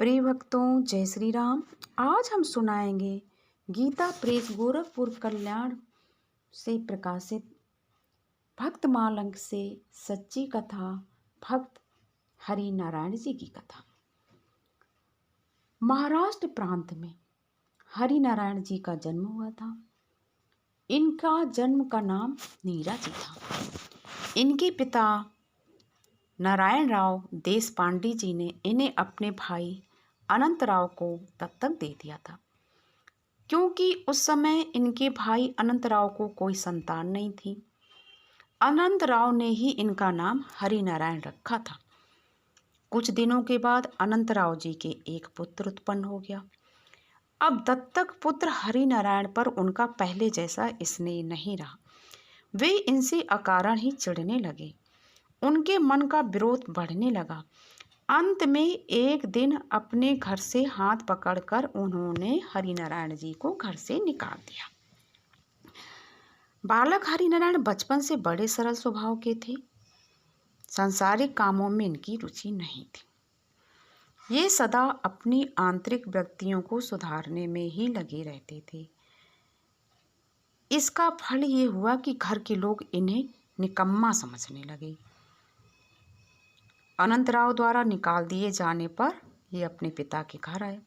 प्रिय भक्तों, जय श्री राम। आज हम सुनाएंगे गीता प्रेस गोरखपुर कल्याण से प्रकाशित भक्त मालंक से सच्ची कथा, भक्त हरि नारायण जी की कथा। महाराष्ट्र प्रांत में हरि नारायण जी का जन्म हुआ था। इनका जन्म का नाम नीरा जी था। इनके पिता नारायण राव देशपांडे जी ने इन्हें अपने भाई अनंत राव को दत्तक दे दिया था, क्योंकि उस समय इनके भाई अनंत राव को कोई संतान नहीं थी। अनंत राव ने ही इनका नाम हरि नारायण रखा था। कुछ दिनों के बाद अनंत राव जी के एक पुत्र उत्पन्न हो गया। अब दत्तक पुत्र हरि नारायण पर उनका पहले जैसा स्नेह नहीं रहा। वे इनसे अकारण ही चिढ़ने लगे। उनके मन का विरोध बढ़ने लगा। अंत में एक दिन अपने घर से हाथ पकड़कर उन्होंने हरि नारायण जी को घर से निकाल दिया। बालक हरि नारायण बचपन से बड़े सरल स्वभाव के थे। सांसारिक कामों में इनकी रुचि नहीं थी। ये सदा अपनी आंतरिक वृत्तियों को सुधारने में ही लगे रहते थे। इसका फल ये हुआ कि घर के लोग इन्हें निकम्मा समझने लगे। अनंतराव द्वारा निकाल दिए जाने पर ये अपने पिता के घर आए।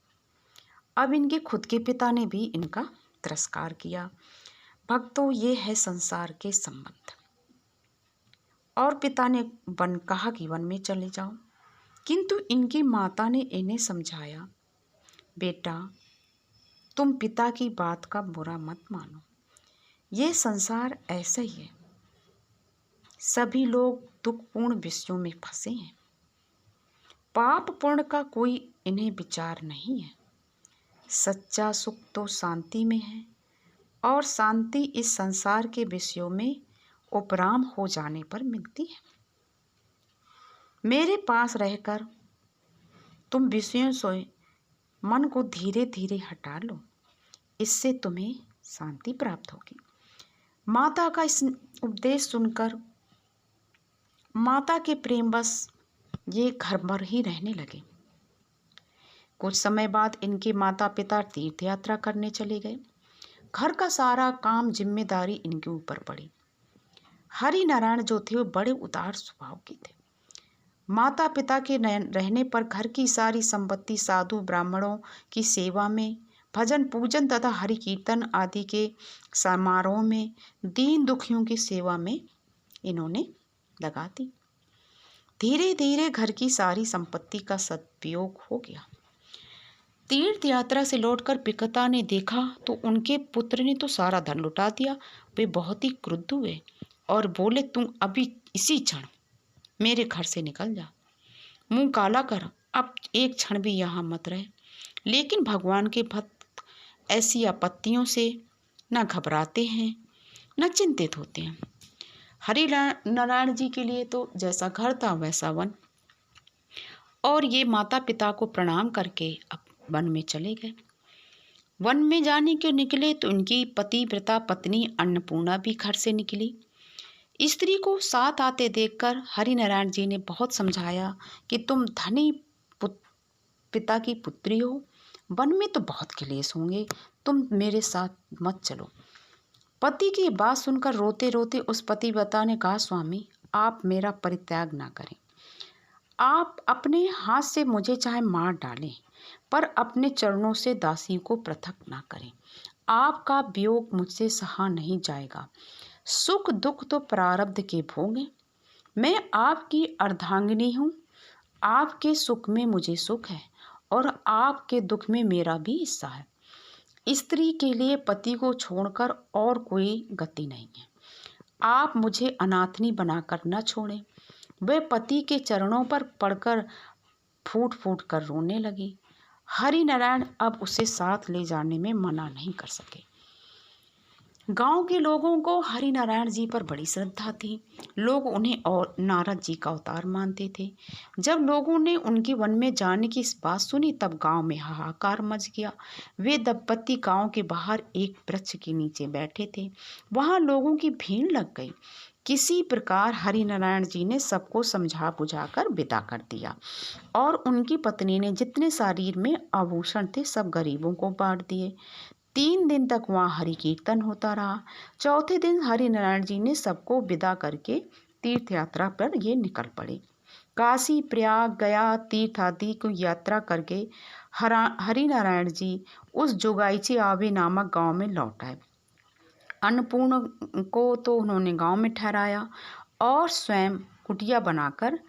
अब इनके खुद के पिता ने भी इनका तिरस्कार किया। भक्तों, ये है संसार के संबंध। और पिता ने कहा कि वन में चले जाओ, किंतु इनकी माता ने इन्हें समझाया, बेटा तुम पिता की बात का बुरा मत मानो। ये संसार ऐसा ही है। सभी लोग दुखपूर्ण विषयों में फंसे हैं। पाप पुण्य का कोई इन्हें विचार नहीं है। सच्चा सुख तो शांति में है, और शांति इस संसार के विषयों में उपराम हो जाने पर मिलती है। मेरे पास रहकर तुम विषयों से मन को धीरे धीरे हटा लो, इससे तुम्हें शांति प्राप्त होगी। माता का इस उपदेश सुनकर माता के प्रेमवश ये घर पर ही रहने लगे। कुछ समय बाद इनके माता पिता तीर्थ यात्रा करने चले गए। घर का सारा काम जिम्मेदारी इनके ऊपर पड़ी। हरि नारायण जो थे वो बड़े उदार स्वभाव के थे। माता पिता के रहने पर घर की सारी संपत्ति साधु ब्राह्मणों की सेवा में, भजन पूजन तथा हरि कीर्तन आदि के समारोह में, दीन दुखियों की सेवा में इन्होंने लगा दी। धीरे धीरे घर की सारी संपत्ति का सदुपयोग हो गया। तीर्थ यात्रा से लौटकर पिता ने देखा तो उनके पुत्र ने तो सारा धन लुटा दिया। वे बहुत ही क्रुद्ध हुए और बोले, तुम अभी इसी क्षण मेरे घर से निकल जा, मुंह काला कर, अब एक क्षण भी यहाँ मत रहे। लेकिन भगवान के भक्त ऐसी आपत्तियों से न घबराते हैं न चिंतित होते हैं। हरि नारायण जी के लिए तो जैसा घर था वैसा वन। और ये माता पिता को प्रणाम करके अब वन में चले गए। वन में जाने के निकले तो उनकी पतिव्रता पत्नी अन्नपूर्णा भी घर से निकली। स्त्री को साथ आते देखकर हरि नारायण जी ने बहुत समझाया कि तुम धनी पिता की पुत्री हो, वन में तो बहुत क्लेश होंगे, तुम मेरे साथ मत चलो। पति की बात सुनकर रोते रोते उस पतिव्रता ने कहा, स्वामी आप मेरा परित्याग ना करें। आप अपने हाथ से मुझे चाहे मार डालें, पर अपने चरणों से दासी को पृथक ना करें। आपका वियोग मुझसे सहा नहीं जाएगा। सुख दुख तो प्रारब्ध के भोग हैं। मैं आपकी अर्धांगिनी हूँ। आपके सुख में मुझे सुख है और आपके दुख में मेरा भी हिस्सा है। स्त्री के लिए पति को छोड़कर और कोई गति नहीं है। आप मुझे अनाथनी बनाकर न छोड़ें। वह पति के चरणों पर पड़कर फूट फूट कर रोने लगी। हरि नारायण अब उसे साथ ले जाने में मना नहीं कर सके। गांव के लोगों को हरि नारायण जी पर बड़ी श्रद्धा थी। लोग उन्हें और नारद जी का अवतार मानते थे। जब लोगों ने उनके वन में जाने की इस बात सुनी तब गांव में हाहाकार मच गया। वे दंपत्ति गांव के बाहर एक वृक्ष के नीचे बैठे थे। वहां लोगों की भीड़ लग गई। किसी प्रकार हरिनारायण जी ने सबको समझा बुझाकर विदा कर दिया और उनकी पत्नी ने जितने शरीर में आभूषण थे सब गरीबों को बांट दिए। 3 दिन तक वहाँ हरि कीर्तन होता रहा। चौथे दिन हरिनारायण जी ने सबको विदा करके तीर्थ यात्रा पर ये निकल पड़े। काशी, प्रयाग, गया तीर्थ आदि को यात्रा करके हरिनारायण जी उस जोगाईची आवे नामक गांव में लौट आए। अन्नपूर्ण को तो उन्होंने गांव में ठहराया और स्वयं कुटिया बनाकर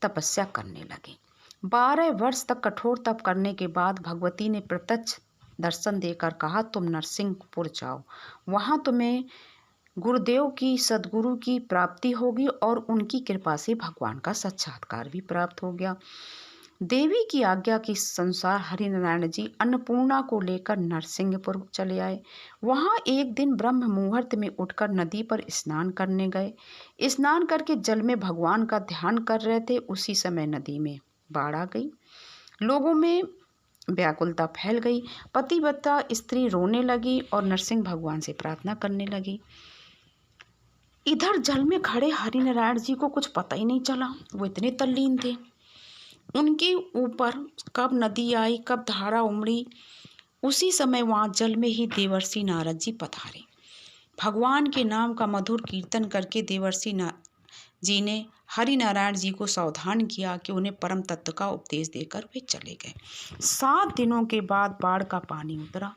तपस्या करने लगे। 12 वर्ष तक कठोर तप करने के बाद भगवती ने प्रत्यक्ष दर्शन देकर कहा, तुम नरसिंहपुर जाओ, वहां तुम्हें गुरुदेव की सदगुरु की प्राप्ति होगी और उनकी कृपा से भगवान का साक्षात्कार भी प्राप्त हो गया। देवी की आज्ञा के अनुसार हरिनारायण जी अन्नपूर्णा को लेकर नरसिंहपुर चले आए। वहां एक दिन ब्रह्म मुहूर्त में उठकर नदी पर स्नान करने गए। स्नान करके जल में भगवान का ध्यान कर रहे थे, उसी समय नदी में बाढ़ आ गई। लोगों में व्याकुलता फैल गई। पतिव्रता स्त्री रोने लगी और नरसिंह भगवान से प्रार्थना करने लगी। इधर जल में खड़े हरिनारायण जी को कुछ पता ही नहीं चला, वो इतने तल्लीन थे। उनके ऊपर कब नदी आई, कब धारा उमड़ी, उसी समय वहाँ जल में ही देवर्षि नारद जी पधारे। भगवान के नाम का मधुर कीर्तन करके देवर्षि जी ने हरिनारायण जी को सावधान किया कि उन्हें परम तत्व का उपदेश देकर वे चले गए। 7 दिनों के बाद बाढ़ का पानी उतरा।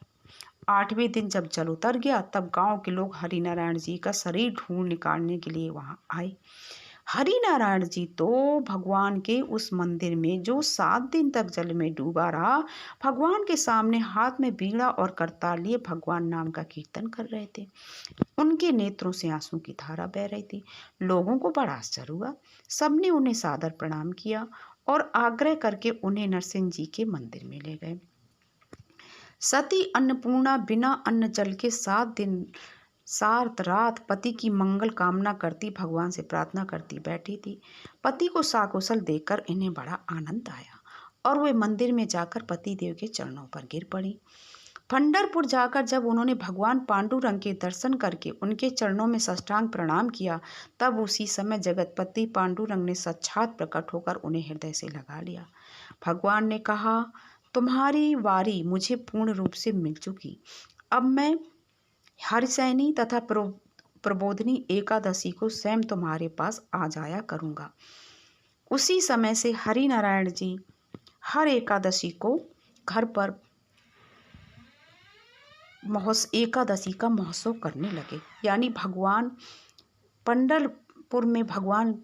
8वें दिन जब जल उतर गया तब गांव के लोग हरिनारायण जी का शरीर ढूंढ निकालने के लिए वहां आए। हरिनारायण जी तो भगवान के उस मंदिर में जो 7 दिन तक जल में डूबा रहा, भगवान के सामने हाथ में बीड़ा और करताल लिए भगवान नाम का कीर्तन कर रहे थे। उनके नेत्रों से आंसू की धारा बह रही थी। लोगों को बड़ा आश्चर्य हुआ। सबने उन्हें सादर प्रणाम किया और आग्रह करके उन्हें नरसिंह जी के मंदिर में ले गए। सती अन्नपूर्णा बिना अन्न जल के 7 दिन 7 रात पति की मंगल कामना करती, भगवान से प्रार्थना करती बैठी थी। पति को साकुशल देखकर इन्हें बड़ा आनंद आया और वे मंदिर में जाकर पति देव के चरणों पर गिर पड़ी। पंढरपुर जाकर जब उन्होंने भगवान पांडुरंग के दर्शन करके उनके चरणों में साष्टांग प्रणाम किया, तब उसी समय जगतपति पांडुरंग ने साक्षात प्रकट होकर उन्हें हृदय से लगा लिया। भगवान ने कहा, तुम्हारी वारी मुझे पूर्ण रूप से मिल चुकी। अब मैं हरिशयनी तथा प्रबोधिनी एकादशी को स्वयं तुम्हारे पास आ जाया करूँगा। उसी समय से हरिनारायण जी हर एकादशी को घर पर एकादशी का महोत्सव करने लगे। यानी भगवान पंढरपुर में भगवान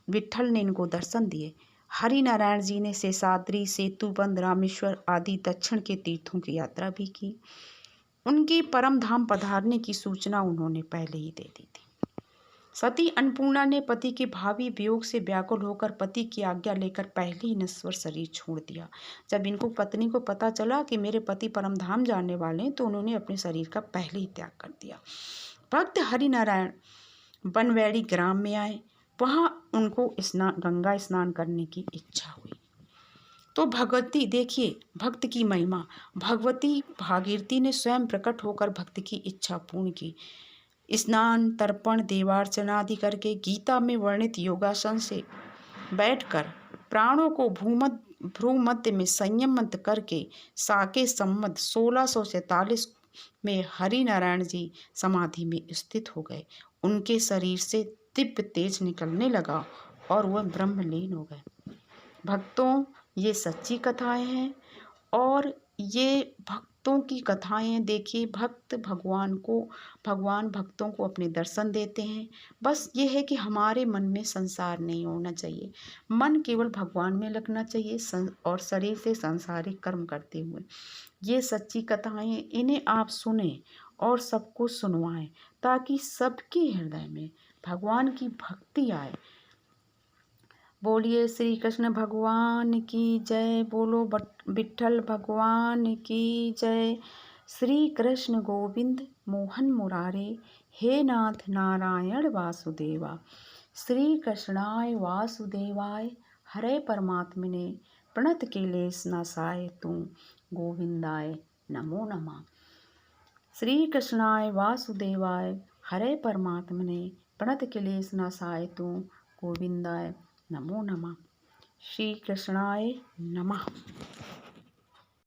विट्ठल ने इनको दर्शन दिए। हरिनारायण जी ने शेषाद्री, सेतुबंध, रामेश्वर आदि दक्षिण के तीर्थों की यात्रा भी की। उनके परम धाम पधारने की सूचना उन्होंने पहले ही दे दी थी। सती अन्नपूर्णा ने पति के भावी वियोग से व्याकुल होकर पति की आज्ञा लेकर पहले ही नश्वर शरीर छोड़ दिया। जब इनको पत्नी को पता चला कि मेरे पति परम धाम जाने वाले हैं, तो उन्होंने अपने शरीर का पहले ही त्याग कर दिया। भक्त हरिनारायण बनवैड़ी ग्राम में आए। वहाँ उनको गंगा स्नान करने की इच्छा हुई। तो भगवती, देखिए भक्त की महिमा, भगवती भागीरथी ने स्वयं प्रकट होकर भक्त की इच्छा पूर्ण की। स्नान, तर्पण, देवार्चना आदि करके गीता में वर्णित योगासन से बैठकर प्राणों को भ्रू मध्य में संयमित करके साके संवत 1647 में हरिनारायण जी समाधि में स्थित हो गए। उनके शरीर से दिव्य तेज निकलने लगा और वह ब्रह्मलीन हो गए। भक्तों, ये सच्ची कथाएं हैं और ये भक्तों की कथाएं। देखिए, भगवान भक्तों को अपने दर्शन देते हैं। बस ये है कि हमारे मन में संसार नहीं होना चाहिए, मन केवल भगवान में लगना चाहिए और शरीर से सांसारिक कर्म करते हुए। ये सच्ची कथाएं, इन्हें आप सुने और सबको सुनवाएं ताकि सबके हृदय में भगवान की भक्ति आए। बोलिए श्री कृष्ण भगवान की जय। बोलो विट्ठल भगवान की जय। श्री कृष्ण गोविंद मोहन मुरारे, हे नाथ नारायण वासुदेवा। श्री कृष्णाय वासुदेवाय, हरे परमात्मने प्रणत क्लेश नाशाय तू, गोविंदाय नमो नमः। श्री कृष्णाय वासुदेवाय, हरे परमात्मने प्रणत क्लेशनाशाय तु गोविंदाय नमो नमः। श्री कृष्णाय नमः।